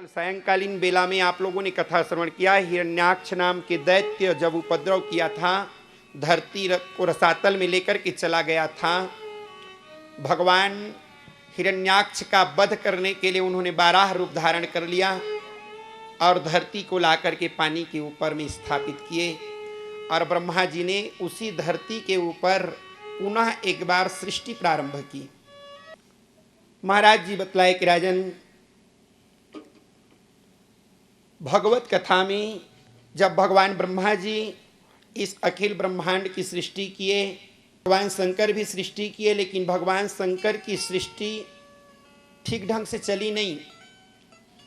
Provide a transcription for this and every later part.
कल सायंकालीन बेला में आप लोगों ने कथा श्रवण किया। हिरण्याक्ष नाम के दैत्य जब उपद्रव किया था, धरती को रसातल में लेकर के चला गया था। भगवान हिरण्याक्ष का वध करने के लिए उन्होंने 12 रूप धारण कर लिया और धरती को ला करके पानी के ऊपर में स्थापित किए। और ब्रह्मा जी ने उसी धरती के ऊपर पुनः एक बार सृष्टि प्रारंभ की। महाराज जी बतलाए कि राजन, भगवत कथा में जब भगवान ब्रह्मा जी इस अखिल ब्रह्मांड की सृष्टि किए, भगवान शंकर भी सृष्टि किए, लेकिन भगवान शंकर की सृष्टि ठीक ढंग से चली नहीं।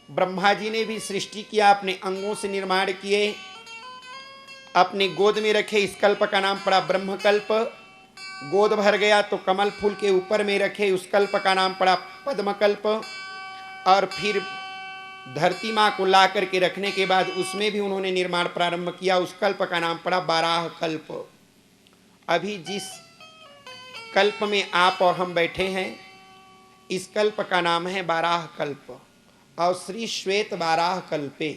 ब्रह्मा जी ने भी सृष्टि किया, अपने अंगों से निर्माण किए, अपने गोद में रखे। इस कल्प का नाम पड़ा ब्रह्मकल्प। गोद भर गया तो कमल फूल के ऊपर में रखे, उस कल्प का नाम पड़ा पद्मकल्प। और फिर धरती माँ को ला करके रखने के बाद उसमें भी उन्होंने निर्माण प्रारंभ किया, उस कल्प का नाम पड़ा बाराह कल्प। अभी जिस कल्प में आप और हम बैठे हैं, इस कल्प का नाम है बाराह कल्प। और श्री श्वेत बाराह कल्पे,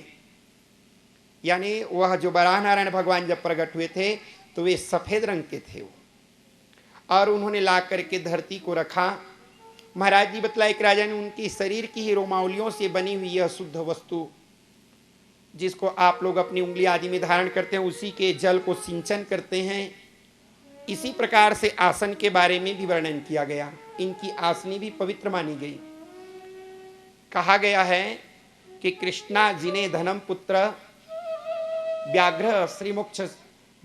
यानी वह जो बाराह नारायण भगवान जब प्रकट हुए थे तो वे सफेद रंग के थे और उन्होंने ला करके धरती को रखा। महाराज जी बतलाए कि राजा ने उनकी शरीर की ही रोमावलियों से बनी हुई यह शुद्ध वस्तु, जिसको आप लोग अपनी उंगली आदि में धारण करते हैं, उसी के जल को सिंचन करते हैं। इसी प्रकार से आसन के बारे में भी वर्णन किया गया। इनकी आसनी भी पवित्र मानी गई। कहा गया है कि कृष्णा जिने धनम पुत्र व्याघ्र श्रीमुक्ष,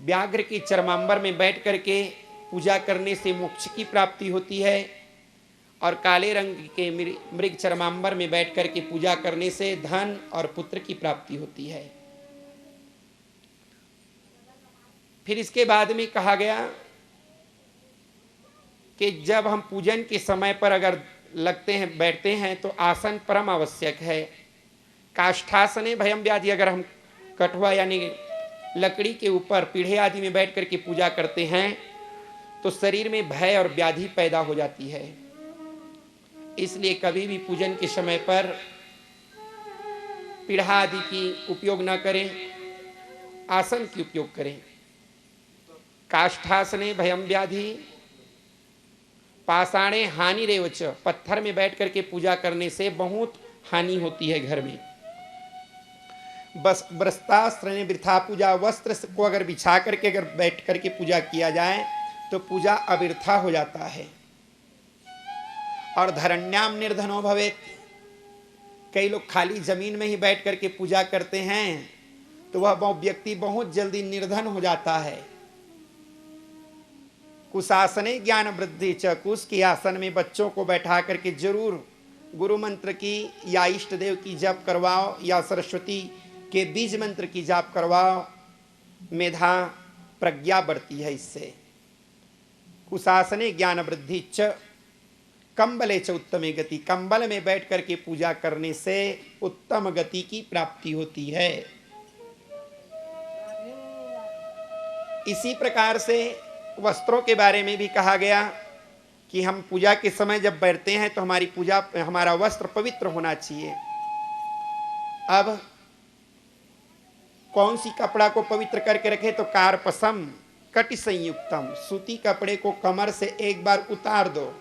व्याघ्र की चरमांबर में बैठ करके पूजा करने से मोक्ष की प्राप्ति होती है, और काले रंग के मृग चरमांबर में बैठ करके पूजा करने से धन और पुत्र की प्राप्ति होती है। फिर इसके बाद में कहा गया कि जब हम पूजन के समय पर अगर लगते हैं, बैठते हैं, तो आसन परम आवश्यक है। काष्ठासने भयम व्याधि, अगर हम कठुआ यानी लकड़ी के ऊपर पीढ़े आदि में बैठ करके पूजा करते हैं तो शरीर में भय और व्याधि पैदा हो जाती है। इसलिए कभी भी पूजन के समय पर पीढ़ा आदि की उपयोग न करें, आसन की उपयोग करें। काष्ठासने भयम व्याधि, पाषाणे हानि रेवच, पत्थर में बैठ करके पूजा करने से बहुत हानि होती है घर में। बस वस्त्रास्त्र वृथा पूजा, वस्त्र को अगर बिछा करके अगर बैठ करके पूजा किया जाए तो पूजा अवृथा हो जाता है। और धरण्याम निर्धनो भवेत्, कई लोग खाली जमीन में ही बैठ करके पूजा करते हैं तो वह व्यक्ति बहुत जल्दी निर्धन हो जाता है। कुशासने ज्ञान वृद्धि च, कुश के आसन में बच्चों को बैठा करके जरूर गुरु मंत्र की या इष्ट देव की जप करवाओ या सरस्वती के बीज मंत्र की जाप करवाओ, मेधा प्रज्ञा बढ़ती है इससे। कुशासने ज्ञान वृद्धि च कंबले च उत्तमे गति, कंबल में बैठ करके पूजा करने से उत्तम गति की प्राप्ति होती है। इसी प्रकार से वस्त्रों के बारे में भी कहा गया कि हम पूजा के समय जब बैठते हैं तो हमारी पूजा, हमारा वस्त्र पवित्र होना चाहिए। अब कौन सी कपड़ा को पवित्र करके रखे, तो कारपसम कटि संयुक्तम, सूती कपड़े को कमर से एक बार उतार दो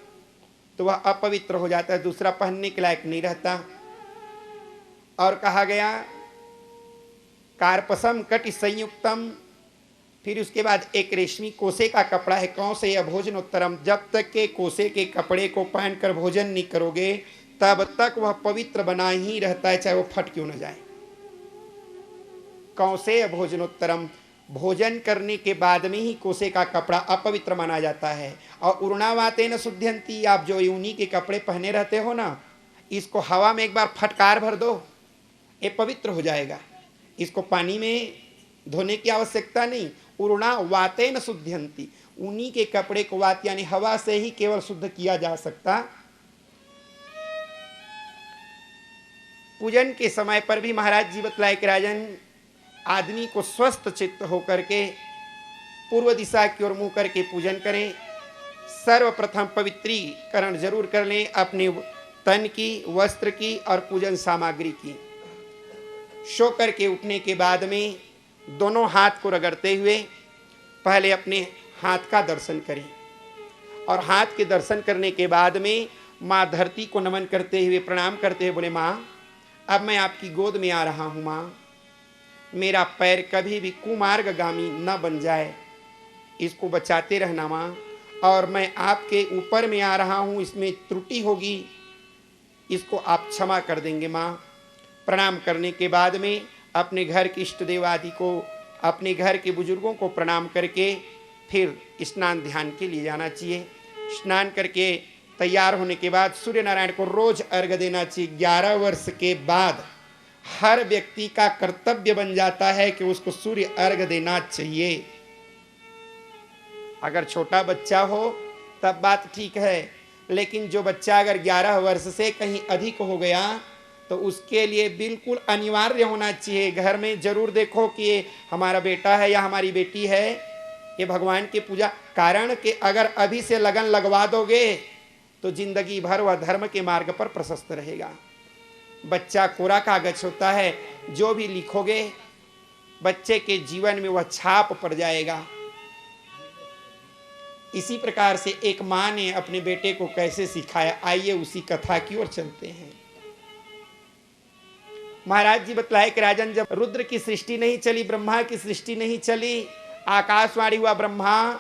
तो वह अपवित्र हो जाता है, दूसरा पहनने के लायक नहीं रहता। और कहा गया कारपसम कटि संयुक्तम, फिर उसके बाद एक रेशमी कोसे का कपड़ा है, कौसे या भोजनोत्तरम, जब तक के कोसे के कपड़े को पहनकर भोजन नहीं करोगे तब तक वह पवित्र बना ही रहता है, चाहे वो फट क्यों न जाए। कौसे या भोजनोत्तरम, भोजन करने के बाद में ही कोसे का कपड़ा अपवित्र माना जाता है। और उर्णावाते न शुद्ध्यंती, आप जो ऊनी के कपड़े पहने रहते हो ना, इसको हवा में एक बार फटकार भर दो, ये पवित्र हो जाएगा। इसको पानी में धोने की आवश्यकता नहीं। उर्णा वाते न शुद्ध्यंती, ऊनी के कपड़े को वात यानी हवा से ही केवल शुद्ध किया जा सकता। पूजन के समय पर भी महाराज जी बतलाए कि राजन, आदमी को स्वस्थ चित्त होकर के पूर्व दिशा की ओर मुंह करके पूजन करें। सर्वप्रथम पवित्रीकरण जरूर कर लें अपने तन की, वस्त्र की और पूजन सामग्री की। सो करके उठने के बाद में दोनों हाथ को रगड़ते हुए पहले अपने हाथ का दर्शन करें और हाथ के दर्शन करने के बाद में माँ धरती को नमन करते हुए प्रणाम करते हुए बोले, माँ अब मैं आपकी गोद में आ रहा हूँ। माँ मेरा पैर कभी भी कुमार्गगामी न बन जाए, इसको बचाते रहना माँ। और मैं आपके ऊपर में आ रहा हूँ, इसमें त्रुटि होगी, इसको आप क्षमा कर देंगे माँ। प्रणाम करने के बाद में अपने घर के इष्ट देव आदि को, अपने घर के बुजुर्गों को प्रणाम करके फिर स्नान ध्यान के लिए जाना चाहिए। स्नान करके तैयार होने के बाद सूर्य नारायण को रोज अर्घ देना चाहिए। 11 वर्ष के बाद हर व्यक्ति का कर्तव्य बन जाता है कि उसको सूर्य अर्घ देना चाहिए। अगर छोटा बच्चा हो तब बात ठीक है, लेकिन जो बच्चा अगर 11 वर्ष से कहीं अधिक हो गया तो उसके लिए बिल्कुल अनिवार्य होना चाहिए। घर में जरूर देखो कि ये हमारा बेटा है या हमारी बेटी है, ये भगवान की पूजा, कारण कि अगर अभी से लगन लगवा दोगे तो जिंदगी भर वह धर्म के मार्ग पर प्रशस्त रहेगा। बच्चा कोरा कागज होता है, जो भी लिखोगे बच्चे के जीवन में वह छाप पड़ जाएगा। इसी प्रकार से एक माँ ने अपने बेटे को कैसे सिखाया, आइए उसी कथा की ओर चलते हैं। महाराज जी बतलाए कि राजन, जब रुद्र की सृष्टि नहीं चली, ब्रह्मा की सृष्टि नहीं चली, आकाशवाणी हुआ, ब्रह्मा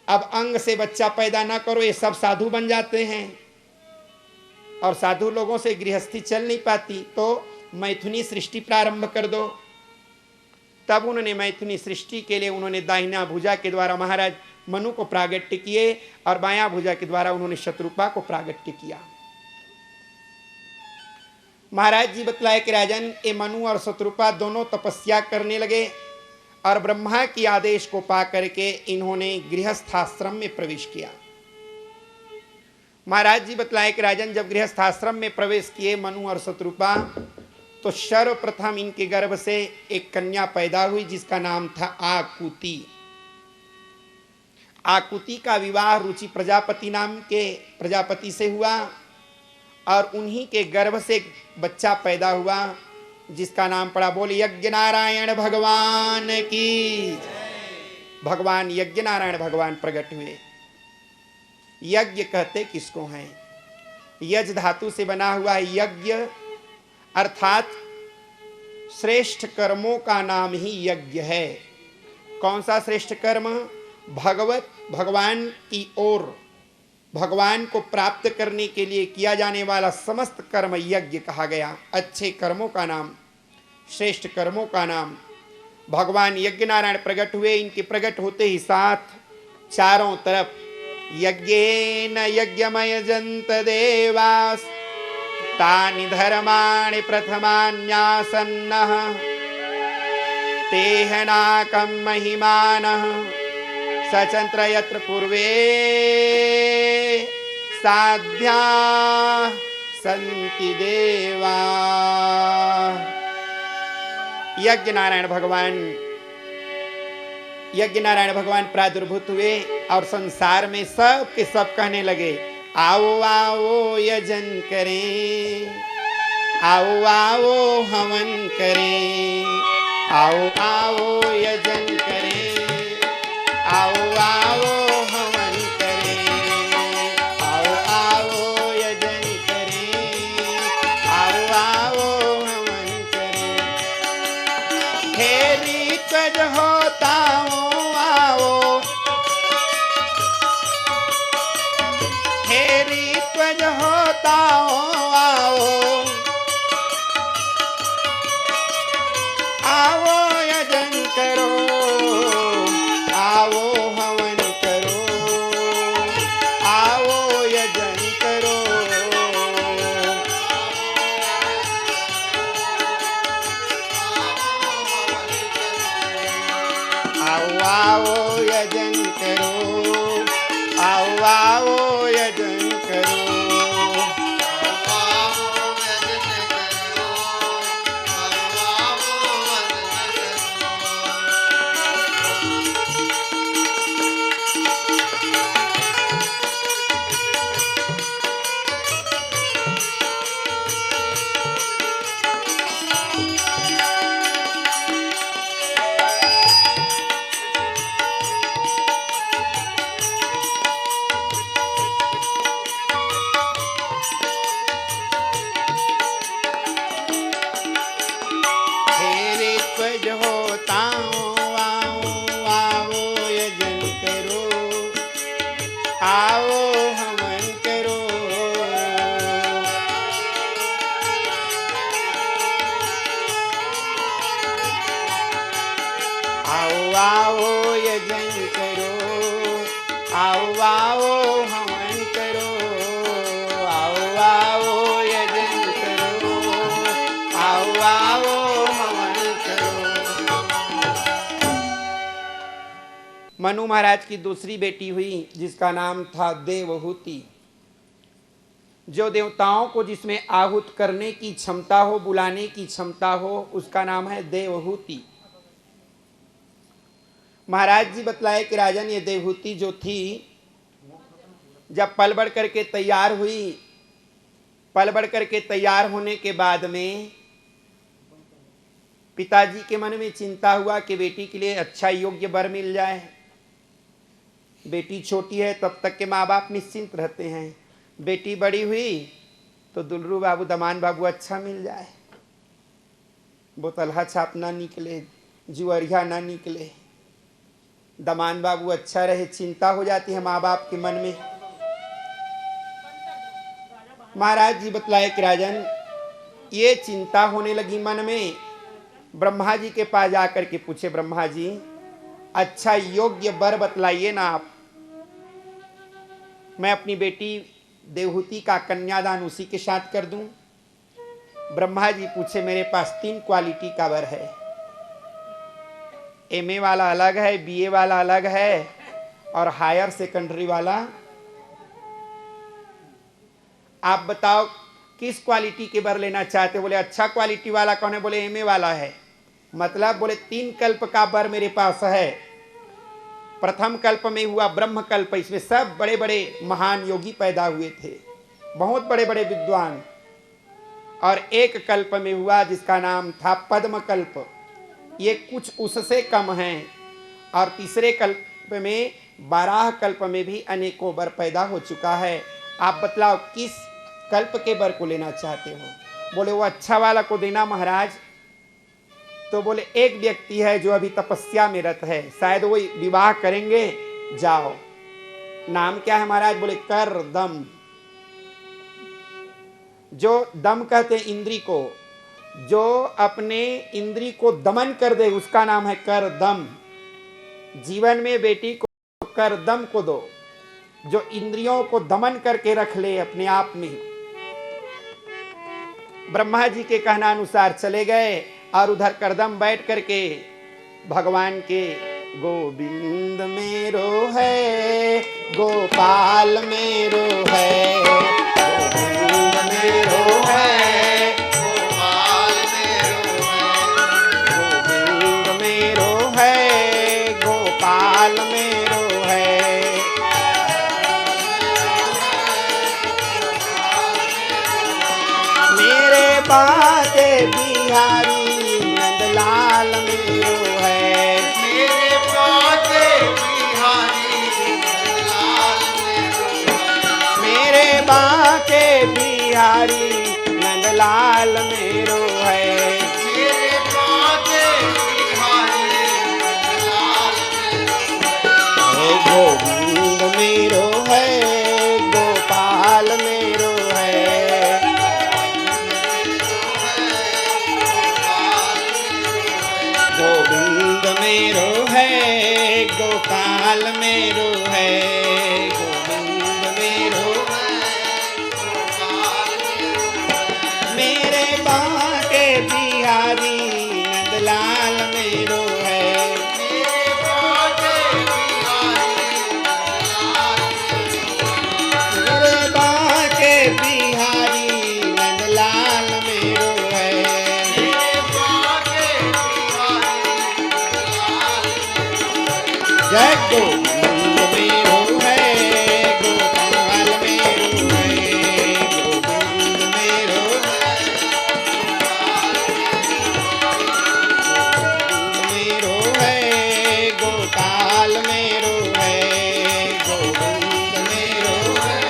अब अंग से बच्चा पैदा ना करो, ये सब साधु बन जाते हैं और साधु लोगों से गृहस्थी चल नहीं पाती, तो मैथुनी सृष्टि प्रारंभ कर दो। तब उन्होंने मैथुनी सृष्टि के लिए उन्होंने दाहिना भुजा के द्वारा महाराज मनु को प्रागट्य किए और बायां भुजा के द्वारा उन्होंने शत्रुपा को प्रागट्य किया। महाराज जी बतलाए कि राजन, ये मनु और शत्रुपा दोनों तपस्या करने लगे और ब्रह्मा की आदेश को पा करके इन्होंने गृहस्थाश्रम में प्रवेश किया। महाराज जी बतलाए कि राजन, जब गृहस्थाश्रम में प्रवेश किए मनु और शत्रुपा, तो सर्वप्रथम इनके गर्भ से एक कन्या पैदा हुई जिसका नाम था आकुति। आकुति का विवाह रुचि प्रजापति नाम के प्रजापति से हुआ और उन्हीं के गर्भ से बच्चा पैदा हुआ जिसका नाम पड़ा, बोले यज्ञ नारायण भगवान की। भगवान यज्ञ नारायण भगवान प्रकट हुए। यज्ञ कहते किसको हैं? यज धातु से बना हुआ है यज्ञ, अर्थात श्रेष्ठ कर्मों का नाम ही यज्ञ है। कौन सा श्रेष्ठ कर्म? भगवान की ओर, भगवान को प्राप्त करने के लिए किया जाने वाला समस्त कर्म यज्ञ कहा गया। अच्छे कर्मों का नाम, श्रेष्ठ कर्मों का नाम। भगवान यज्ञ नारायण प्रकट हुए। इनके प्रकट होते ही साथ चारों तरफ यज्ञेन यज्ञमयजन्त देवास तानि धर्माणि प्रथमान्यासन्नः तेहनाकं महिमानः सचंत्र यत्र पूर्वे साध्या संति देवा। यज्ञ नारायण भगवान प्रादुर्भूत हुए और संसार में सब के सब कहने लगे, आओ आओ यजन करें, आओ आओ हवन करें, आओ आओ यजन करें, आओ आओ हवन करें, आओ आओ यजन करें, आओ आओ हवन करें। हे ऋतज होताओं आओ, हे ऋतज होताओं आओ, आओ यजन करो, आओ हवन करो, आओ यजन करो। आओ आओ यजन करो, आओ आओ यजन करो। मनु महाराज की दूसरी बेटी हुई जिसका नाम था देवहूति। जो देवताओं को जिसमें आहुत करने की क्षमता हो, बुलाने की क्षमता हो, उसका नाम है देवहूति। महाराज जी बतलाए कि राजन ये देवहूति जो थी, जब पल बढ़ करके तैयार हुई, पल बढ़ करके तैयार होने के बाद में पिताजी के मन में चिंता हुआ कि बेटी के लिए अच्छा योग्य वर मिल जाए। बेटी छोटी है तब तक के माँ बाप निश्चिंत रहते हैं, बेटी बड़ी हुई तो दुलरू बाबू, दमान बाबू अच्छा मिल जाए, बोतलहा छाप ना निकले, जुअरिया ना निकले, दमान बाबू अच्छा रहे, चिंता हो जाती है माँ बाप के मन में। महाराज जी बतलाए कि राजन ये चिंता होने लगी मन में। ब्रह्मा जी के पास जाकर के पूछे, ब्रह्मा जी अच्छा योग्य वर बतलाइए ना आप, मैं अपनी बेटी देवहूति का कन्यादान उसी के साथ कर दूं। ब्रह्मा जी पूछे, मेरे पास 3 क्वालिटी का वर है, एमए वाला अलग है, बीए वाला अलग है और हायर सेकेंडरी वाला। आप बताओ किस क्वालिटी के वर लेना चाहते हो? बोले अच्छा क्वालिटी वाला कौन है? बोले एमए वाला है। मतलब बोले 3 कल्प का वर मेरे पास है। प्रथम कल्प में हुआ ब्रह्म कल्प, इसमें सब बड़े बड़े महान योगी पैदा हुए थे, बहुत बड़े बड़े विद्वान। और एक कल्प में हुआ जिसका नाम था पद्म कल्प, ये कुछ उससे कम हैं। और तीसरे कल्प में 12 कल्प में भी अनेकों वर पैदा हो चुका है। आप बतलाओ किस कल्प के वर को लेना चाहते हो? बोले वो अच्छा वाला को देना महाराज। तो बोले एक व्यक्ति है जो अभी तपस्या में रत है, शायद वो विवाह करेंगे, जाओ। नाम क्या है महाराज? बोले कर दम। जो दम कहते हैं इंद्री को, जो अपने इंद्री को दमन कर दे उसका नाम है कर दम। जीवन में बेटी को कर दम को दो, जो इंद्रियों को दमन करके रख ले अपने आप में। ब्रह्मा जी के कहना अनुसार चले गए और उधर करदम बैठ करके भगवान के गोविंद मेरो है, गोपाल मेरो है, गोविंद मेरो है, गोपाल मेरो है, गोविंद मेरो है, गोपाल मेरो है। मेरे बाटे बिहारी नंदलाल मेरो है, मेरे बाटे बिहारी नंदलाल मेरो है, मेरे बाटे बिहारी नंदलाल मेरो है। मेरे बाटे बिहारी नंदलाल मेरो है। गोविंद मेरो है, गोपाल मेरो है, गोविंद मेरो है, गोपाल मेरो है, गोविंद मेरो है, मेरे बाटे बिहारी नंदलाल मेरो है, मेरे बाटे बिहारी नंदलाल मेरे बाटे बिहारी नंदलाल मेरो है। मेरे बाटे बिहारी नंदलाल जय गोविंद मेरो है, गोपाल मेरो है, गोविंद मेरो है, मेरो है, गोपाल मेरो है, गोविंद मेरो है।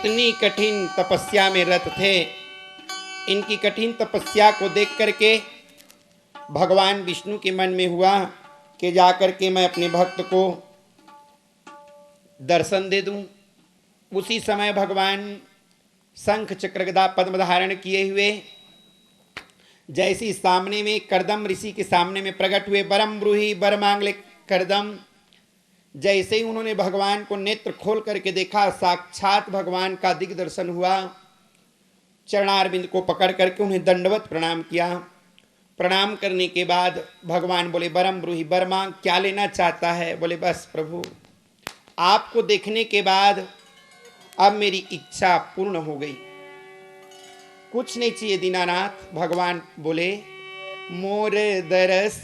इतनी कठिन तपस्या में रत थे। इनकी कठिन तपस्या को देख करके भगवान विष्णु के मन में हुआ कि जाकर के मैं अपने भक्त को दर्शन दे दूं। उसी समय भगवान शंख चक्र गदा पद्म धारण किए हुए जैसे सामने में कर्दम ऋषि के सामने में प्रकट हुए। बरम ब्रूहि बर मांग ले कर्दम। जैसे ही उन्होंने भगवान को नेत्र खोल करके देखा, साक्षात भगवान का दिग्दर्शन हुआ। चरणारविंद को पकड़ करके उन्हें दंडवत प्रणाम किया। प्रणाम करने के बाद भगवान बोले, बरम ब्रूहि बर मांग, क्या लेना चाहता है? बोले, बस प्रभु, आपको देखने के बाद अब मेरी इच्छा पूर्ण हो गई, कुछ नहीं चाहिए दीनानाथ। भगवान बोले, मोर दरस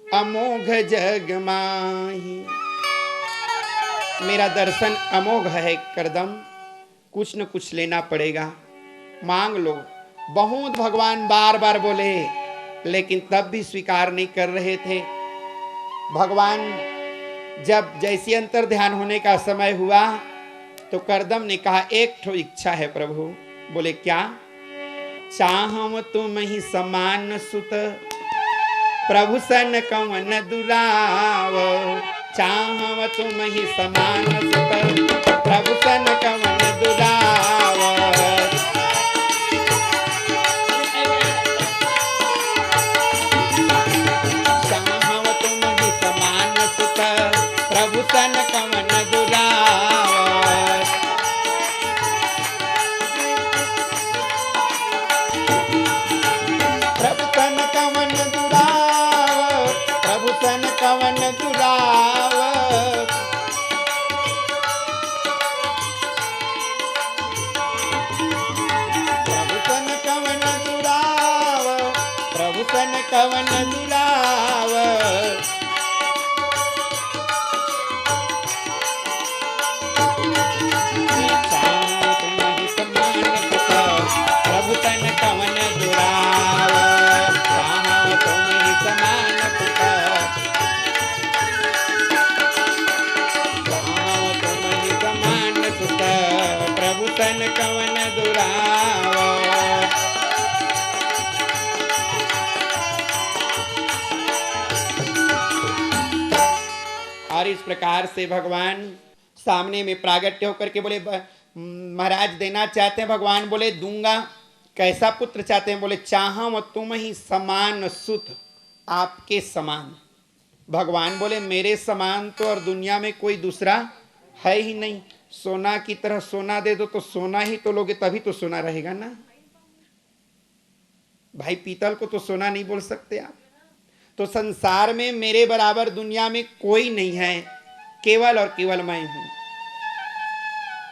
अमोघ जग माही। मेरा दर्शन अमोघ है करदम, कुछ न कुछ लेना पड़ेगा, मांग लो। बहुत भगवान बार बार बोले, लेकिन तब भी स्वीकार नहीं कर रहे थे। भगवान जब जैसी अंतर ध्यान होने का समय हुआ तो करदम ने कहा, एक ठो इच्छा है प्रभु। बोले, क्या? चाहम तुम ही समान सुत, प्रभु सन कवन दुराव। चाहम तुम ही समान सुत, प्रभु सन कवन दुराव। चाहम तुम ही समान सुत, प्रभु सन कवन दुराव। प्रभु सन कवन दुराव, प्रभु सन कवन दुराव। प्रभु सन कवन दुराव, प्रभु सन कवन दुराव। प्रभु तन कवन दुराव, चाहो तुम ही समान सुत, चाहो तुम ही समान सुत, प्रभु तन कवन दुराव। और इस प्रकार से भगवान सामने में प्रागट्य होकर के बोले, महाराज देना चाहते हैं? भगवान बोले, दूंगा। कैसा पुत्र चाहते हैं? बोले, चाहम तुम ही समान सुत, आपके समान। भगवान बोले, मेरे समान तो और दुनिया में कोई दूसरा है ही नहीं। सोना की तरह सोना दे दो तो सोना ही तो लोगे, तभी तो सोना रहेगा ना भाई। पीतल को तो सोना नहीं बोल सकते आप। तो संसार में मेरे बराबर दुनिया में कोई नहीं है, केवल और केवल मैं हूं।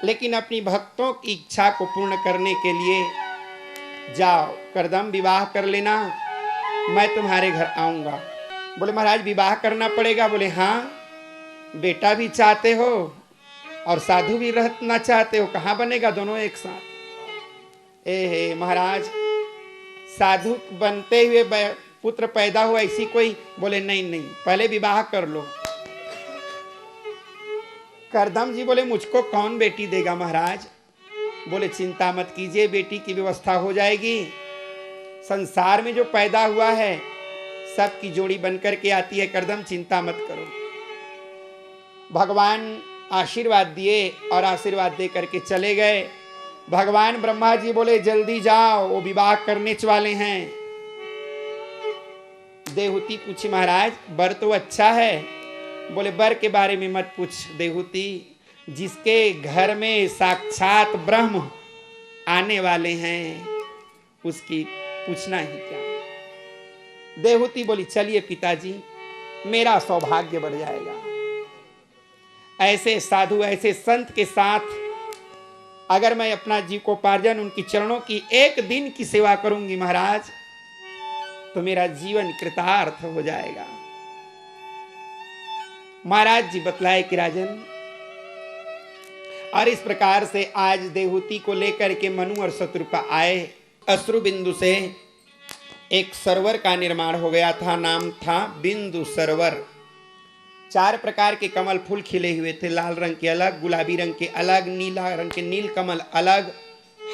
लेकिन अपनी भक्तों की इच्छा को पूर्ण करने के लिए जाओ करदम, विवाह कर लेना, मैं तुम्हारे घर आऊंगा। बोले, महाराज विवाह करना पड़ेगा? बोले, हाँ। बेटा भी चाहते हो और साधु भी रहना चाहते हो, कहाँ बनेगा दोनों एक साथ? हे महाराज, साधु बनते हुए पुत्र पैदा हुआ ऐसी कोई? बोले, नहीं नहीं, पहले विवाह कर लो। करदम जी बोले, मुझको कौन बेटी देगा महाराज? बोले, चिंता मत कीजिए, बेटी की व्यवस्था हो जाएगी। संसार में जो पैदा हुआ है सबकी जोड़ी बनकर के आती है, करदम चिंता मत करो। भगवान आशीर्वाद दिए और आशीर्वाद दे करके चले गए। भगवान ब्रह्मा जी बोले, जल्दी जाओ, वो विवाह करने वाले हैं। देहूती पूछी, महाराज बर तो अच्छा है। बोले, बर के बारे में मत पूछ देहूती, जिसके घर में साक्षात ब्रह्म आने वाले हैं उसकी पूछना ही क्या। देहूती बोली, चलिए पिताजी, मेरा सौभाग्य बढ़ जाएगा। ऐसे साधु, ऐसे संत के साथ अगर मैं अपना जीविकोपार्जन, उनकी चरणों की एक दिन की सेवा करूंगी महाराज, तो मेरा जीवन कृतार्थ हो जाएगा। महाराज जी बतलाए कि राजन, और इस प्रकार से आज देहूती को लेकर के मनु और शत्रुपा आए। अश्रु बिंदु से एक सरोवर का निर्माण हो गया था, नाम था बिंदु सरोवर। 4 प्रकार के कमल फूल खिले हुए थे, लाल रंग के अलग, गुलाबी रंग के अलग, नीला रंग के नील कमल अलग,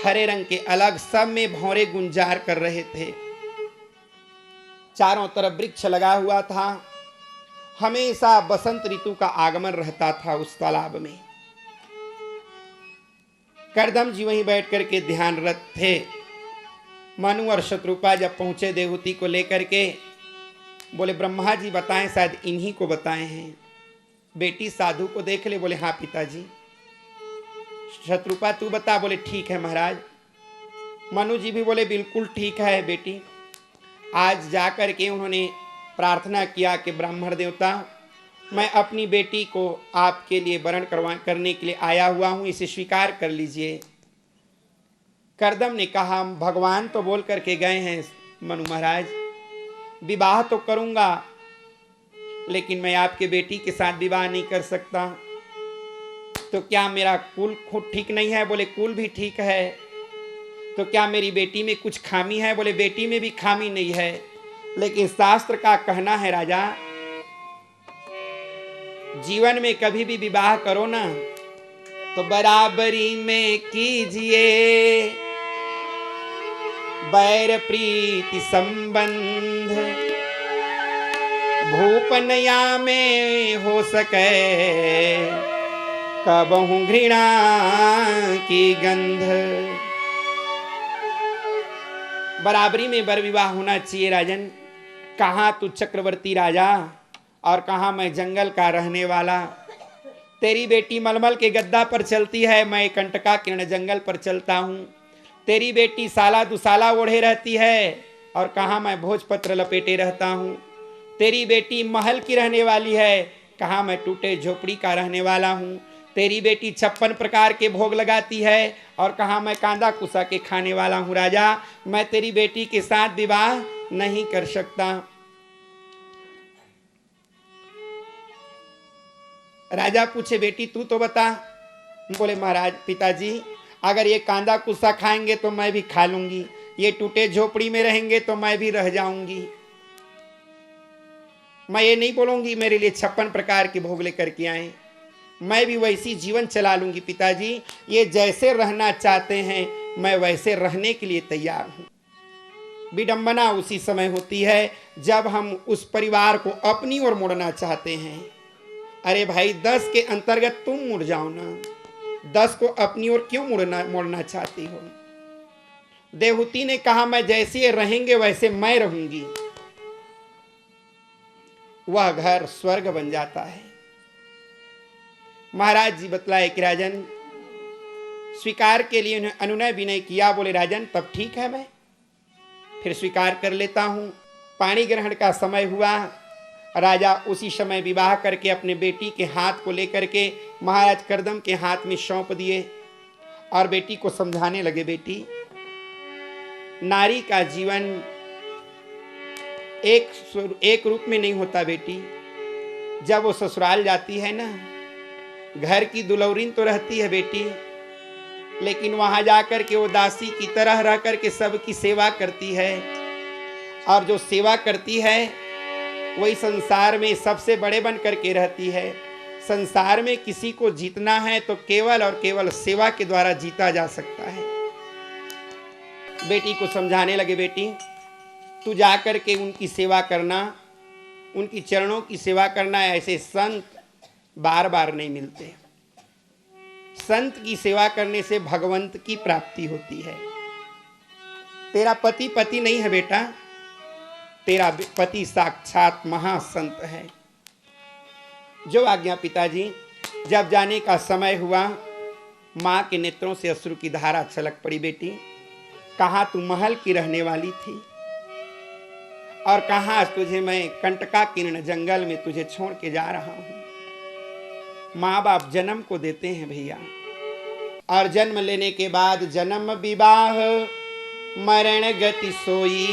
हरे रंग के अलग, सब में भौरे गुंजार कर रहे थे। चारों तरफ वृक्ष लगा हुआ था। हमेशा बसंत ऋतु का आगमन रहता था उस तालाब में। करदम जी वहीं बैठ करके ध्यानरत थे। मनु और शत्रुपा जब पहुंचे देवहूति को लेकर के, बोले ब्रह्मा जी बताएं, शायद इन्हीं को बताए हैं। बेटी साधु को देख ले, बोले हाँ पिताजी। शत्रुपा तू बता, बोले ठीक है महाराज। मनु जी भी बोले बिल्कुल ठीक है बेटी। आज जाकर के उन्होंने प्रार्थना किया कि ब्राह्मण देवता, मैं अपनी बेटी को आपके लिए वरण करने के लिए आया हुआ हूं, इसे स्वीकार कर लीजिए। करदम ने कहा भगवान तो बोल करके गए हैं मनु महाराज, विवाह तो करूंगा, लेकिन मैं आपके बेटी के साथ विवाह नहीं कर सकता। तो क्या मेरा कुल खुद ठीक नहीं है? बोले कुल भी ठीक है। तो क्या मेरी बेटी में कुछ खामी है? बोले बेटी में भी खामी नहीं है, लेकिन शास्त्र का कहना है राजा, जीवन में कभी भी विवाह करो ना तो बराबरी में कीजिए, बैर प्रीति संबंध भूपनया में हो सके, कबहू घृणा की गंध। बराबरी में वर विवाह होना चाहिए राजन। कहाँ तू चक्रवर्ती राजा और कहाँ मैं जंगल का रहने वाला। तेरी बेटी मलमल के गद्दा पर चलती है, मैं कंटका किरण जंगल पर चलता हूँ। तेरी बेटी साला दुसाला ओढ़े रहती है और कहाँ मैं भोजपत्र लपेटे रहता हूँ। तेरी बेटी महल की रहने वाली है, कहाँ मैं टूटे झोपड़ी का रहने वाला हूँ। तेरी बेटी 56 प्रकार के भोग लगाती है और कहाँ मैं कांदा कुसा के खाने वाला हूँ। राजा मैं तेरी बेटी के साथ विवाह नहीं कर सकता। राजा पूछे बेटी तू तो बता। बोले महाराज पिताजी, अगर ये कांदा कुसा खाएंगे तो मैं भी खा लूंगी, ये टूटे झोपड़ी में रहेंगे तो मैं भी रह जाऊंगी। मैं ये नहीं बोलूंगी मेरे लिए 56 प्रकार के भोग लेकर के आए, मैं भी वैसी जीवन चला लूंगी। पिताजी ये जैसे रहना चाहते हैं मैं वैसे रहने के लिए तैयार हूं। विडंबना उसी समय होती है जब हम उस परिवार को अपनी ओर मोड़ना चाहते हैं। अरे भाई 10 के अंतर्गत तुम मुड़ जाओ ना, 10 को अपनी ओर क्यों मोड़ना चाहती हो? देवहूति ने कहा मैं जैसे रहेंगे वैसे मैं रहूंगी। वह घर स्वर्ग बन जाता है। महाराज जी बतलाए कि राजन स्वीकार के लिए उन्हें अनुनय विनय किया। बोले राजन तब ठीक है, मैं फिर स्वीकार कर लेता हूं। पाणी ग्रहण का समय हुआ। राजा उसी समय विवाह करके अपने बेटी के हाथ को लेकर के महाराज करदम के हाथ में सौंप दिए और बेटी को समझाने लगे, बेटी नारी का जीवन एक रूप में नहीं होता बेटी। जब वो ससुराल जाती है ना, घर की दुलौरीन तो रहती है बेटी, लेकिन वहां जाकर के वो दासी की तरह रह करके सबकी सेवा करती है। और जो सेवा करती है वही संसार में सबसे बड़े बन करके रहती है। संसार में किसी को जीतना है तो केवल और केवल सेवा के द्वारा जीता जा सकता है। बेटी को समझाने लगे, बेटी तू जाकर के उनकी सेवा करना, उनकी चरणों की सेवा करना। ऐसे संत बार बार नहीं मिलते। संत की सेवा करने से भगवंत की प्राप्ति होती है। तेरा पति पति नहीं है बेटा, तेरा पति साक्षात महासंत है। जो आज्ञा पिताजी। जब जाने का समय हुआ, मां के नेत्रों से अश्रु की धारा छलक पड़ी। बेटी कहाँ तू महल की रहने वाली थी और कहाँ तुझे मैं कंटका किरण जंगल में तुझे छोड़ के जा रहा हूं। माँ बाप जन्म को देते हैं भैया, और जन्म लेने के बाद जन्म विवाह मरण गति सोई,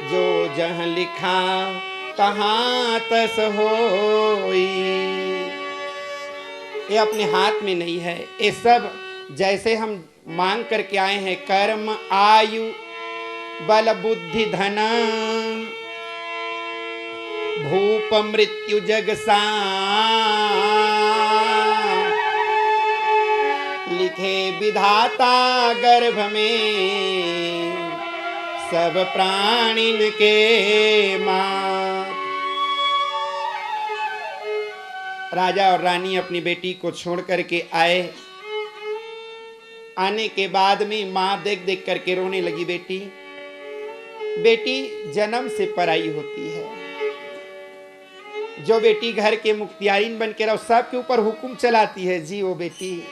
जो जहाँ लिखा तहाँ तस होई। ये अपने हाथ में नहीं है। ये सब जैसे हम मांग करके आए हैं, कर्म आयु बल बुद्धि धन भूप मृत्यु जगसा लिखे विधाता गर्भ में सब प्राणिन के मात। राजा और रानी अपनी बेटी को छोड़ करके आए। आने के बाद में मां देख देख करके रोने लगी। बेटी जन्म से पराई होती है। जो बेटी घर के मुख्तियारिन बन के रहो, सबके ऊपर हुक्म चलाती है जी, वो बेटी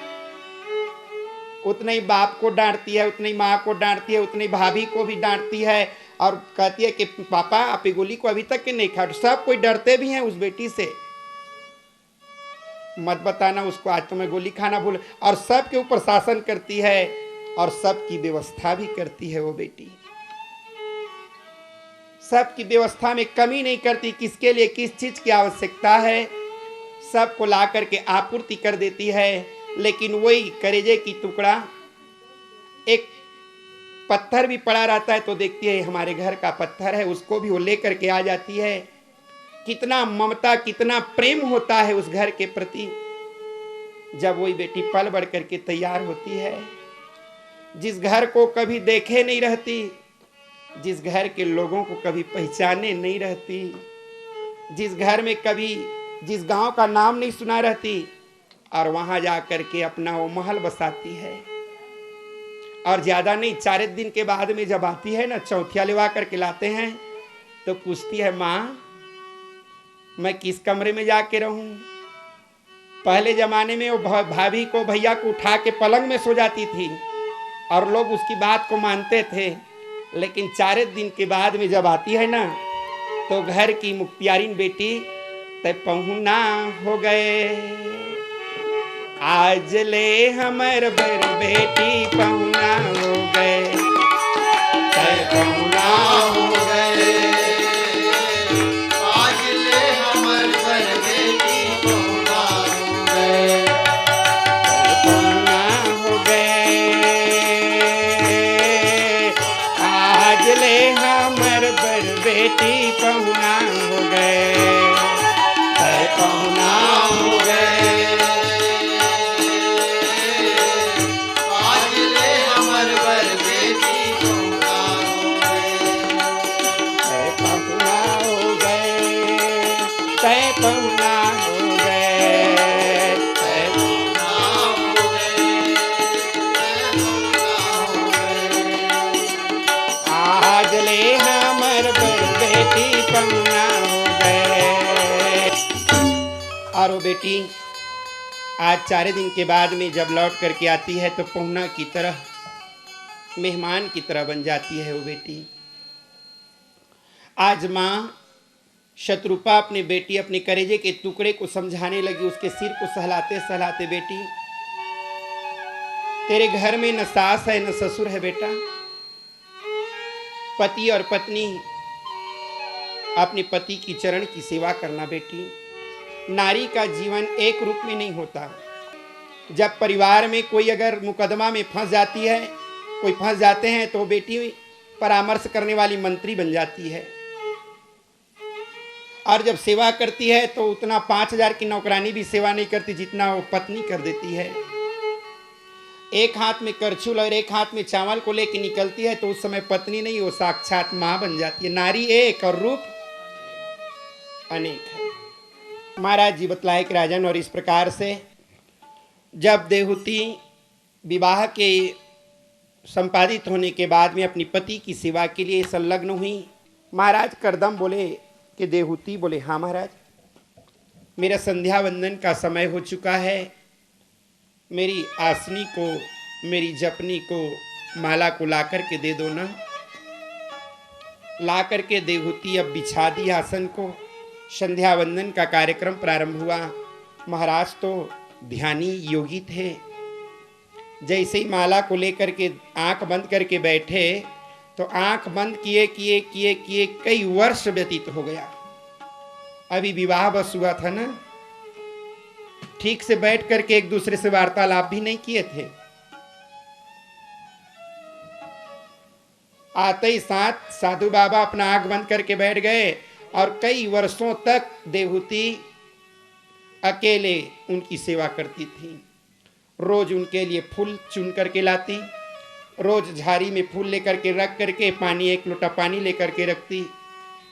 उतने ही बाप को डांटती है, उतनी माँ को डांटती है, उतनी भाभी को भी डांटती है और कहती है कि पापा आप गोली को अभी तक के नहीं खा। सब कोई डरते भी हैं उस बेटी से, मत बताना उसको आज तो मैं गोली खाना भूल। और सबके ऊपर शासन करती है और सबकी व्यवस्था भी करती है। वो बेटी सबकी व्यवस्था में कमी नहीं करती। किसके लिए किस चीज की आवश्यकता है सबको ला करके आपूर्ति कर देती है। लेकिन वही करेजे की टुकड़ा, एक पत्थर भी पड़ा रहता है तो देखती है हमारे घर का पत्थर है, उसको भी वो लेकर के आ जाती है। कितना ममता कितना प्रेम होता है उस घर के प्रति। जब वही बेटी पल बढ़ करके तैयार होती है, जिस घर को कभी देखे नहीं रहती, जिस घर के लोगों को कभी पहचाने नहीं रहती, जिस घर में कभी जिस गांव का नाम नहीं सुना रहती, और वहां जा करके अपना वो महल बसाती है। और ज्यादा नहीं, 4 दिन के बाद में जब आती है ना, चौथिया लेवा करके लाते हैं तो पूछती है माँ मैं किस कमरे में जाके रहूं। पहले जमाने में वो भाभी को भैया को उठा के पलंग में सो जाती थी और लोग उसकी बात को मानते थे। लेकिन 4 दिन के बाद में जब आती है ना, तो घर की मुख्तियारिन बेटी तब पहुना हो गए। आज ले हमर बर बेटी पहुना हो गए, तब पहुना हो गए। आज ले हमर बर बेटी पहुना हो गए, पहुना हो गए। आज ले हमर बर बेटी पहुना हो गए, तब पहुना हो गए। आज ले हमर बर बेटी पहुना हो गए, तय पहुना हो गए, तय पहुना हो गए, आज ले हमर बेटी पहुना हो गए। और वो बेटी आज 4 दिन के बाद में जब लौट करके आती है तो पहुना की तरह, मेहमान की तरह बन जाती है वो बेटी। आज माँ शत्रुपा अपनी बेटी अपने करेजे के टुकड़े को समझाने लगी, उसके सिर को सहलाते सहलाते, बेटी तेरे घर में न सास है न ससुर है बेटा। पति और पत्नी अपने पति की चरण की सेवा करना बेटी। नारी का जीवन एक रूप में नहीं होता। जब परिवार में कोई अगर मुकदमा में फंस जाती है, कोई फंस जाते हैं, तो बेटी परामर्श करने वाली मंत्री बन जाती है। और जब सेवा करती है तो उतना 5000 की नौकरानी भी सेवा नहीं करती जितना वो पत्नी कर देती है। एक हाथ में करछुल और एक हाथ में चावल को लेकर निकलती है तो उस समय पत्नी नहीं, वो साक्षात मां बन जाती है। नारी एक और रूप अनेक है। महाराज जी बतलाए कि राजन, और इस प्रकार से जब देवहूति विवाह के संपादित होने के बाद में अपनी पति की सेवा के लिए संलग्न हुई, महाराज करदम बोले कि देवहूति बोले हाँ महाराज, मेरा संध्या वंदन का समय हो चुका है। मेरी आसनी को, मेरी जपनी को, माला को ला करके दे दो ना। ला करके देवहूति अब बिछा दी आसन को। संध्या वंदन का कार्यक्रम प्रारंभ हुआ। महाराज तो ध्यानी योगी थे। जैसे ही माला को लेकर के आंख बंद करके बैठे तो आंख बंद किए किए किए किए कई वर्ष व्यतीत हो गया। अभी विवाह बस हुआ था ना, ठीक से बैठ करके एक दूसरे से वार्तालाप भी नहीं किए थे। आते ही साथ साधु बाबा अपना आंख बंद करके बैठ गए और कई वर्षों तक देवहूति अकेले उनकी सेवा करती थी। रोज उनके लिए फूल चुन करके लाती, रोज झाड़ी में फूल लेकर के रख करके पानी, एक लोटा पानी लेकर के रखती।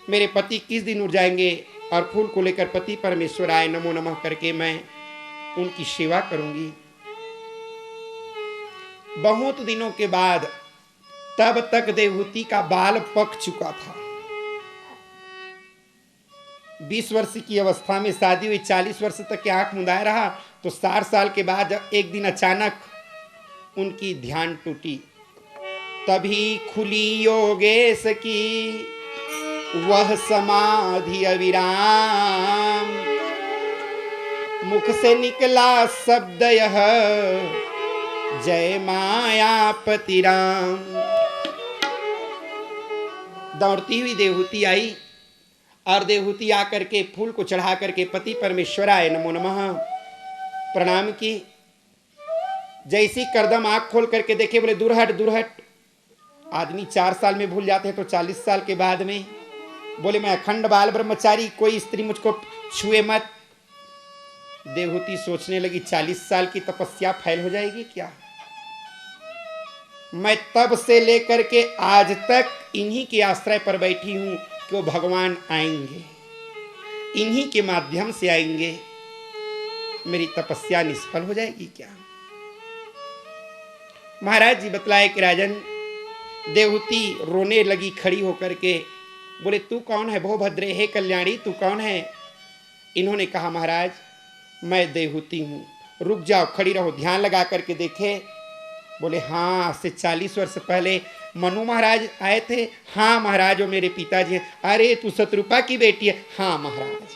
मेरे पति किस दिन उठ जाएंगे और फूल को लेकर पति परमेश्वराय नमो नमः करके मैं उनकी सेवा करूंगी। बहुत दिनों के बाद तब तक देवहूति का बाल पक चुका था। 20 वर्ष की अवस्था में शादी हुई, 40 वर्ष तक के आंख मुंदाए रहा, तो 60 साल के बाद एक दिन अचानक उनकी ध्यान टूटी। तभी खुली योगेश की वह समाधि अविराम, मुख से निकला शब्द यह जय मायापति राम। दौड़ती हुई देवहूति आई और देवहूति आकर के फूल को चढ़ा करके पति परमेश्वराय नमो नमः प्रणाम की। जैसी करदम आंख खोल करके देखे, बोले दूर हट दूर हट। आदमी 4 साल में भूल जाते हैं तो 40 साल के बाद में बोले मैं अखंड बाल ब्रह्मचारी, कोई स्त्री मुझको छुए मत। देवहूति सोचने लगी 40 साल की तपस्या फैल हो जाएगी क्या? मैं तब से लेकर के आज तक इन्हीं के आश्रय पर बैठी हूं कि वो भगवान आएंगे, इन्हीं के माध्यम से आएंगे, मेरी तपस्या निष्फल हो जाएगी क्या? महाराज जी बतलाए कि राजन, देवहूति रोने लगी खड़ी होकर के। बोले तू कौन है भोभद्रे, हे कल्याणी तू कौन है? इन्होंने कहा महाराज मैं देवहूति हूं। रुक जाओ, खड़ी रहो, ध्यान लगा करके देखे। बोले हाँ, आज से 40 वर्ष पहले मनु महाराज आए थे। हाँ महाराज वो मेरे पिताजी हैं। अरे तू शत्रुपा की बेटी है? हाँ महाराज।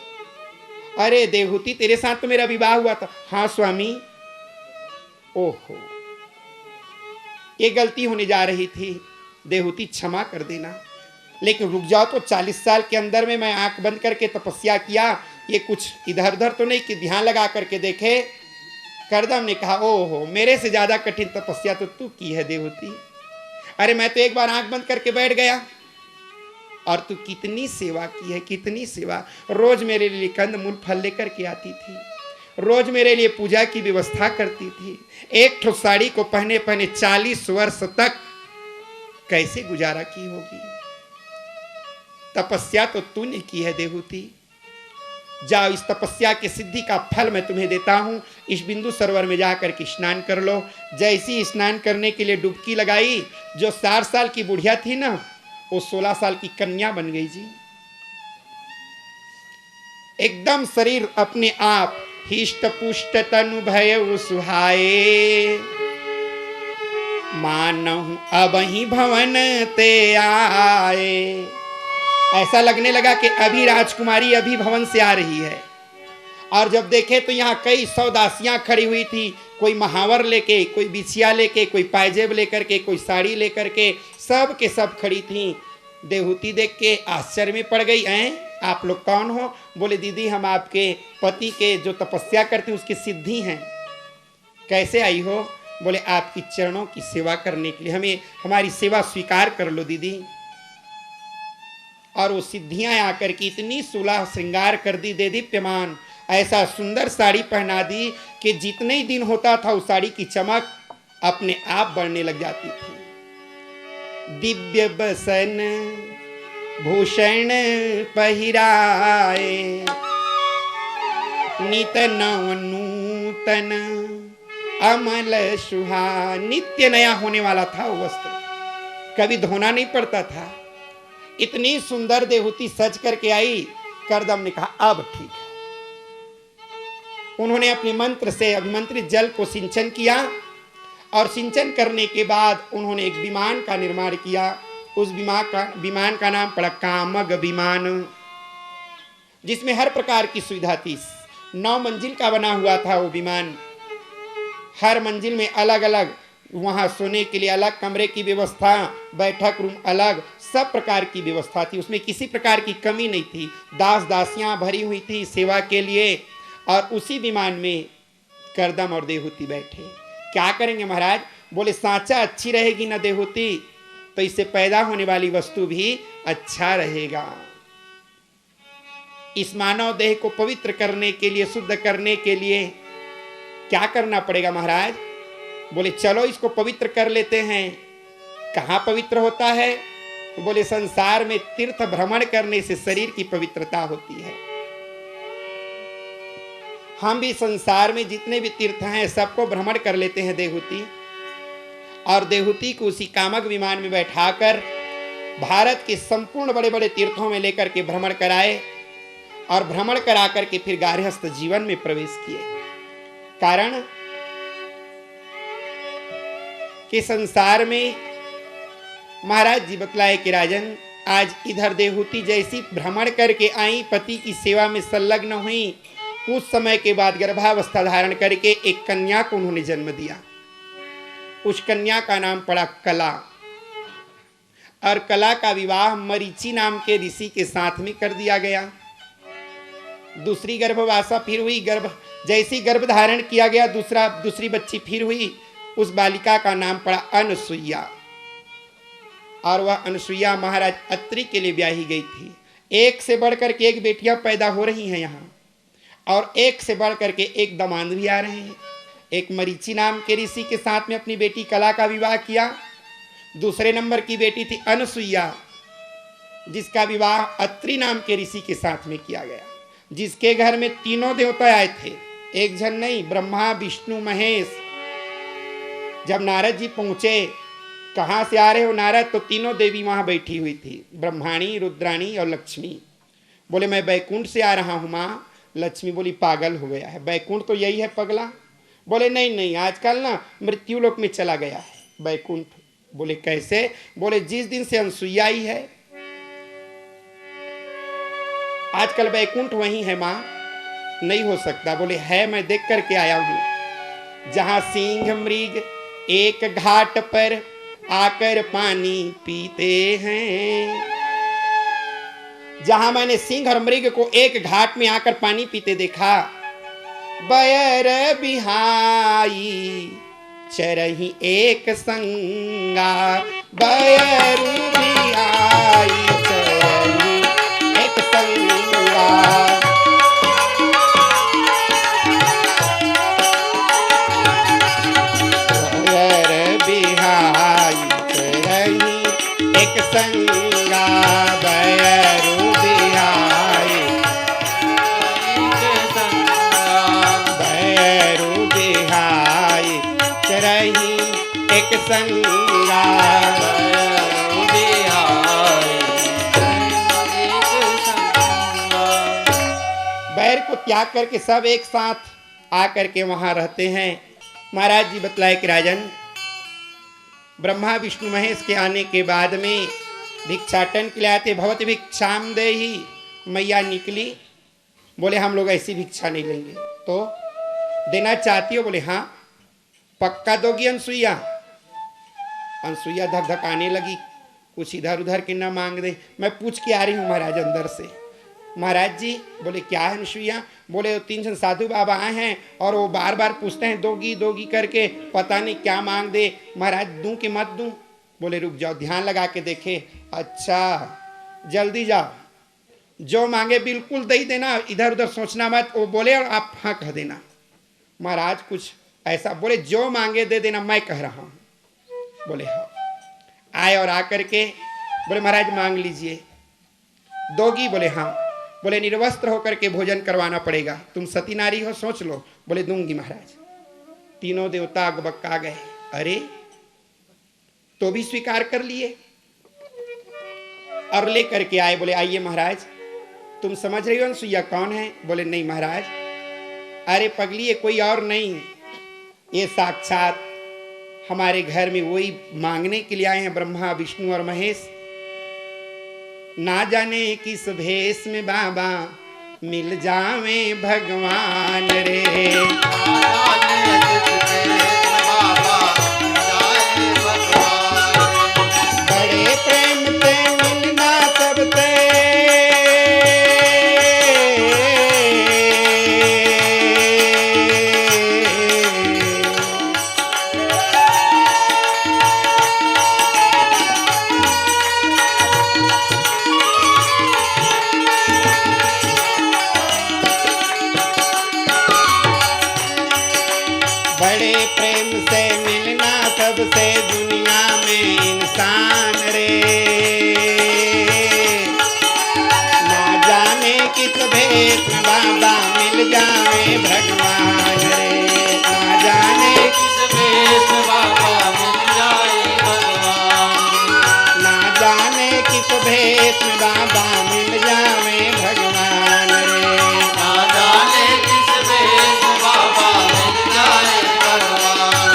अरे देवहूति तेरे साथ तो मेरा विवाह हुआ था। हाँ स्वामी। ओहो, ये गलती होने जा रही थी, देवहूति क्षमा कर देना। लेकिन रुक जाओ, तो 40 साल के अंदर में मैं आंख बंद करके तपस्या किया, ये कुछ इधर उधर तो नहीं कि ध्यान लगा करके देखे। करदम ने कहा ओहो, मेरे से ज्यादा कठिन तपस्या तो तू की है देवहूति। अरे मैं तो एक बार आंख बंद करके बैठ गया, और तू कितनी सेवा की है, कितनी सेवा। रोज मेरे लिए कंद मूल फल लेकर के आती थी, रोज मेरे लिए पूजा की व्यवस्था करती थी। एक ठो साड़ी को पहने पहने 40 वर्ष तक कैसे गुजारा की होगी। तपस्या तो तूने की है देवहूति। जाओ, इस तपस्या की सिद्धि का फल मैं तुम्हें देता हूं। इस बिंदु सरोवर में जाकर के स्नान कर लो। जैसी स्नान करने के लिए डुबकी लगाई, जो 4 साल की बुढ़िया थी ना, वो 16 साल की कन्या बन गई जी। एकदम शरीर अपने आप हिष्ट पुष्ट तनु भय सुहाए, मानहु अब ही भवन ते आए। ऐसा लगने लगा कि अभी राजकुमारी अभी भवन से आ रही है। और जब देखे तो यहाँ कई 100 दासियां खड़ी हुई थी, कोई महावर लेके, कोई बिछिया लेके, कोई पायजेब लेकर के, कोई साड़ी लेकर के, सब के सब खड़ी थी। देवहूति देख के आश्चर्य में पड़ गई। हैं आप लोग कौन हो? बोले दीदी हम आपके पति के जो तपस्या करते उसकी सिद्धि हैं। कैसे आई हो? बोले आपकी चरणों की सेवा करने के लिए, हमें हमारी सेवा स्वीकार कर लो दीदी। और वो सिद्धियां आकर की इतनी सुलह श्रृंगार कर दी, दे दीप्यमान, ऐसा सुंदर साड़ी पहना दी कि जितने ही दिन होता था उस साड़ी की चमक अपने आप बढ़ने लग जाती थी। दिव्य बसन भूषण पहिराए, नित नव नूतन अमल सुहा। नित्य नया होने वाला था वो वस्त्र, कभी धोना नहीं पड़ता था। इतनी सुंदर देवहूति सज करके आई। करदम ने कहा अब ठीक है। उन्होंने अपने मंत्र से अभिमंत्रित जल को सिंचन किया, और सिंचन करने के बाद उन्होंने एक विमान का निर्माण किया। उस विमान का नाम पड़ा कामग विमान, जिसमें हर प्रकार की सुविधा थी। 9 मंजिल का बना हुआ था वो विमान। हर मंजिल में अलग अलग, वहां सोने के लिए अलग कमरे की व्यवस्था, बैठक रूम अलग, सब प्रकार की व्यवस्था थी। उसमें किसी प्रकार की कमी नहीं थी। दास दासियां भरी हुई थी सेवा के लिए। और उसी विमान में करदम और देवहूति बैठे। क्या करेंगे महाराज? बोले सांचा अच्छी रहेगी ना देवहूति, तो इससे पैदा होने वाली वस्तु भी अच्छा रहेगा। इस मानव देह को पवित्र करने के लिए, शुद्ध करने के लिए क्या करना पड़ेगा महाराज? बोले चलो इसको पवित्र कर लेते हैं। कहाँ पवित्र होता है? बोले संसार में तीर्थ भ्रमण करने से शरीर की पवित्रता होती है। हम भी संसार में जितने भी तीर्थ हैं सबको भ्रमण कर लेते हैं देहूती, और देहूती को उसी कामक विमान में बैठाकर भारत के संपूर्ण बड़े बड़े तीर्थों में लेकर के भ्रमण कराए, और भ्रमण करा करके फिर गार्हस्थ जीवन में प्रवेश किए। कारण कि संसार में महाराज जी बतलाए कि राजन, आज इधर देहूती जैसी भ्रमण करके आई, पति की सेवा में संलग्न हुई, कुछ समय के बाद गर्भावस्था धारण करके एक कन्या को उन्होंने जन्म दिया। उस कन्या का नाम पड़ा कला, और कला का विवाह मरीचि नाम के ऋषि के साथ में कर दिया गया। दूसरी गर्भवासा फिर हुई, जैसी गर्भ धारण किया गया दूसरी बच्ची फिर हुई। उस बालिका का नाम पड़ा अनसुईया, और वह अनसुईया महाराज अत्रि के लिए ब्याही गई थी। एक से बढ़कर के एक बेटियां पैदा हो रही हैं यहाँ, और एक से बढ़कर के एक दामाद भी आ रहे हैं। एक मरीचि नाम के ऋषि के साथ में अपनी बेटी कला का विवाह किया। दूसरे नंबर की बेटी थी अनसुईया, जिसका विवाह अत्रि नाम के ऋषि के साथ में किया गया, जिसके घर में तीनों देवता आए थे, एक जन नहीं, ब्रह्मा विष्णु महेश। जब नारद जी पहुंचे, कहाँ से आ रहे हो नारद? तो तीनों देवी वहां बैठी हुई थी, ब्रह्माणी, रुद्राणी और लक्ष्मी। बोले मैं बैकुंठ से आ रहा हूँ माँ। लक्ष्मी बोली पागल हो गया है, बैकुंठ तो यही है पगला। बोले नहीं नहीं, आजकल ना मृत्यु लोक में चला गया है बैकुंठ। बोले कैसे? बोले जिस दिन से अनसुईया आई है, आजकल बैकुंठ वही है माँ। नहीं हो सकता। बोले है, मैं देख करके आया हूं, जहां सिंह मृग एक घाट पर आकर पानी पीते हैं। जहां मैंने सिंह और मृग को एक घाट में आकर पानी पीते देखा। बयर बिहाई चरही एक संगा, बयर बिहाई चरही एक संगा। बयर बिहाई चरही एक संगा, बयर बिहाई बयर बिहाई चरही एक संगा। बैर को त्याग करके सब एक साथ आकर के वहां रहते हैं। महाराज जी बतलाए कि राजन, ब्रह्मा विष्णु महेश के आने के बाद में भिक्षाटन के लिए आते, भवत भिक्षाम देहि। मैया निकली, बोले हम लोग ऐसी भिक्षा नहीं लेंगे। तो देना चाहती हो? बोले हाँ। पक्का दोगी अनसुईया? अनसुईया धक धकाने लगी, कुछ इधर उधर के ना मांग दे। मैं पूछ के आ रही हूँ महाराज अंदर से। महाराज जी बोले क्या है अनसुईया? बोले 3 जन साधु बाबा आए हैं और वो बार बार पूछते हैं दोगी दोगी करके, पता नहीं क्या मांग दे। महाराज दूं कि मत दूं? बोले रुक जाओ, ध्यान लगा के देखे। अच्छा जल्दी जाओ, जो मांगे बिल्कुल दे ही देना, इधर उधर सोचना मत। वो बोले और आप हाँ कह देना। महाराज कुछ ऐसा बोले, जो मांगे दे देना, मैं कह रहा हूँ। बोले हाँ। आए और आकर के बोले महाराज मांग लीजिए। दोगी? बोले हाँ। बोले निर्वस्त्र होकर के भोजन करवाना पड़ेगा, तुम सती नारी हो, सोच लो। बोले दूंगी महाराज। तीनों देवता अगबक्का गए। अरे तो भी स्वीकार कर लिए और लेकर के आए। बोले आइए महाराज। तुम समझ रही हो अनसुईया कौन है? बोले नहीं महाराज। अरे पगली, ये कोई और नहीं, ये साक्षात हमारे घर में वही मांगने के लिए आए हैं, ब्रह्मा विष्णु और महेश। ना जाने किस भेष में बाबा मिल जावे भगवान रे। बड़े प्रेम से मिलना सबसे, सबसे दुनिया में इंसान रे। ना जाने किस भेष में बाबा मिल जाए भगवान रे। ना जाने किस भेष में बाबा मिल जाए भगवान। ना जाने किस भेष में बाबा मिल जाए भगवान रे। ना जाने किस भेष में बाबा मिल जाए भगवान।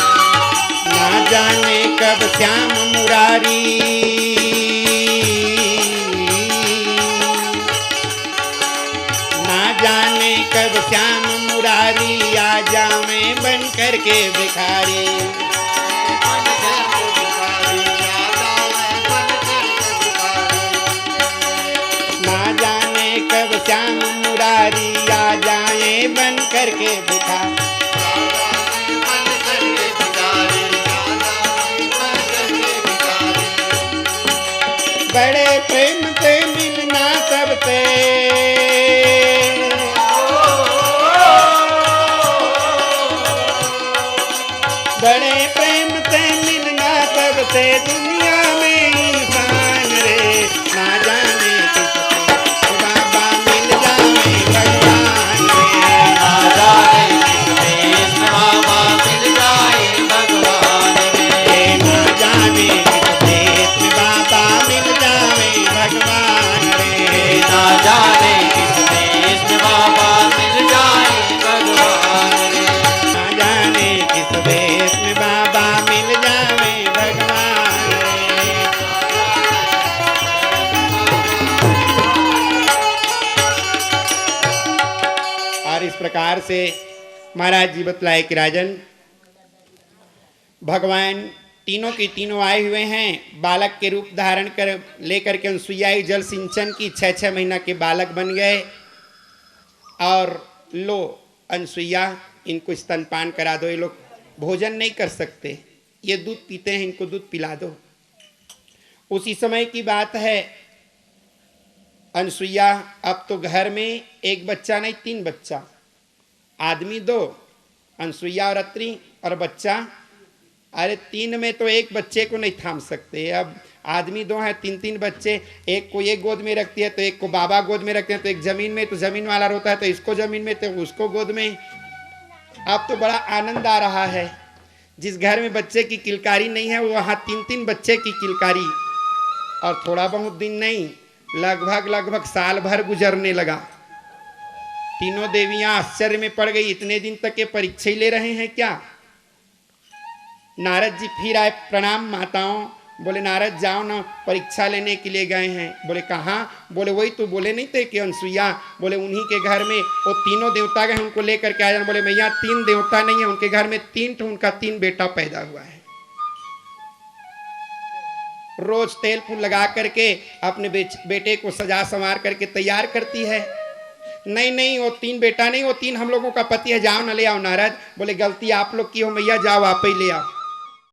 ना जाने कब श्याम मुरारी ना जाने कब श्याम मुरारी आ जावे बन करके भिखारी। बन करके भिखारी आ जाए बन करके भिखारी। ना जाने कब श्याम मुरारी आ जाए बन करके भिखारी। बन करके भिखारी आ जाए बन करके भिखारी। बड़े प्रेम से मिलना सबसे बड़े प्रेम से मिलना सबसे दुनिया में इंसान रे। ना जाने किस बाबा मिल जाए भगवान रे। ना जाने किस भेष में बाबा मिल जाए भगवान रे। ना जाने किस भेष में बाबा मिल जाए भगवान रे। ना जाने किस भेष में बाबा मिल जाए भगवान रे। ना जाने किस भेष में बाबा मिल जाए भगवान रे। और इस प्रकार से महाराज जी बतलाए कि राजन भगवान तीनों के तीनों आए हुए हैं बालक के रूप धारण कर लेकर के अनसुईया जल सिंचन की 6-6 महीना के बालक बन गए। और लो अनसुईया इनको स्तनपान करा दो। ये लोग भोजन नहीं कर सकते, ये दूध पीते हैं, इनको दूध पिला दो। उसी समय की बात है अनसुईया अब तो घर में एक बच्चा नहीं 3 बच्चा, आदमी 2 अनसुईया और अत्रि और बच्चा। अरे 3 में तो एक बच्चे को नहीं थाम सकते। अब आदमी 2 हैं 3-3 बच्चे, एक को ये गोद में रखती है तो एक को बाबा गोद में रखते हैं, तो एक जमीन में तो जमीन वाला रोता है तो इसको जमीन में तो उसको गोद में। अब तो बड़ा आनंद आ रहा है। जिस घर में बच्चे की किलकारी नहीं है वहाँ 3-3 बच्चे की किलकारी। और थोड़ा बहुत दिन नहीं, लगभग साल भर गुजरने लगा। तीनों देवियां आश्चर्य में पड़ गई, इतने दिन तक ये परीक्षा ही ले रहे हैं क्या। नारद जी फिर आए, प्रणाम माताओं। बोले नारद जाओ ना, परीक्षा लेने के लिए गए हैं। बोले कहाँ? बोले वही तो बोले नहीं थे कि अनसुईया, बोले उन्हीं के घर में वो तीनों देवता गए, उनको लेकर के आ जाना। बोले मैया 3 देवता नहीं है, उनके घर में 3 ठो उनका 3 बेटा पैदा हुआ है। रोज तेल फूल लगा करके अपने बेटे को सजा संवार करके तैयार करती है। नहीं वो 3 बेटा नहीं, वो 3 हम लोगों का पति है, जाओ ना ले आओ। नारद बोले गलती आप लोग की हो मैया, जाओ आप ही ले आओ।